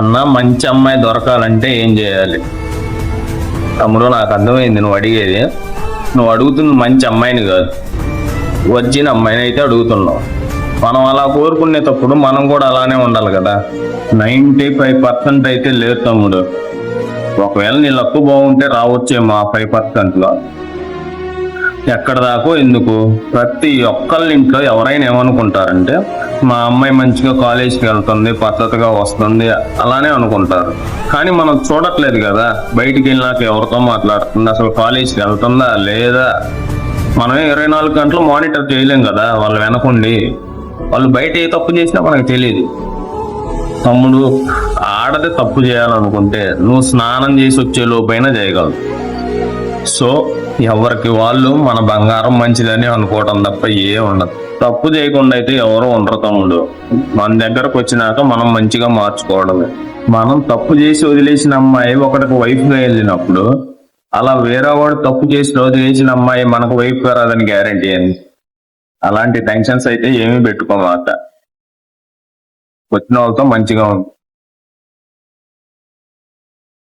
అన్న మంచి అమ్మాయి దొరకాలంటే ఏం చేయాలి? తమ్ముడు, నాకు అర్థమైంది నువ్వు అడిగేది. నువ్వు అడుగుతుంది మంచి అమ్మాయిని కాదు, వచ్చిన అమ్మాయిని అయితే అడుగుతున్నావు. మనం అలా కోరుకునేటప్పుడు మనం కూడా అలానే ఉండాలి కదా. 95% అయితే లేదు తమ్ముడు. ఒకవేళ నీ లక్కు బాగుంటే రావచ్చేమో ఆ 5%లో. ఎక్కడ దాకో ఎందుకు, ప్రతి ఒక్కళ్ళ ఇంట్లో ఎవరైనా ఏమనుకుంటారంటే మా అమ్మాయి మంచిగా కాలేజీకి వెళ్తుంది, పద్ధతిగా వస్తుంది అలానే అనుకుంటారు. కానీ మనం చూడట్లేదు కదా, బయటికి వెళ్ళినాక ఎవరితో మాట్లాడుతుంది, అసలు కాలేజీకి వెళ్తుందా లేదా. మనమే 24 గంటలు మానిటర్ చేయలేం కదా వాళ్ళు వెనకుండి. వాళ్ళు బయట ఏ తప్పు చేసినా మనకు తెలియదు. తమ్ముడు, ఆడది తప్పు చేయాలనుకుంటే నువ్వు స్నానం చేసి వచ్చే లోపైనా చేయగలవు. సో ఎవరికి వాళ్ళు మన బంగారం మంచిదని అనుకోవటం తప్ప ఏ ఉండదు. తప్పు చేయకుండా అయితే ఎవరు ఉండరు తమ్ముడు. మన దగ్గరకు వచ్చినాక మనం మంచిగా మార్చుకోవడమే. మనం తప్పు చేసి వదిలేసిన అమ్మాయి ఒకటికి వైఫ్గా వెళ్ళినప్పుడు, అలా వేరే వాడు తప్పు చేసి వదిలేసిన అమ్మాయి మనకు వైఫ్గా రాదని గ్యారంటీ అని. అలాంటి టెన్షన్స్ అయితే ఏమీ పెట్టుకోమాట. వచ్చిన వాళ్ళతో మంచిగా ఉంది.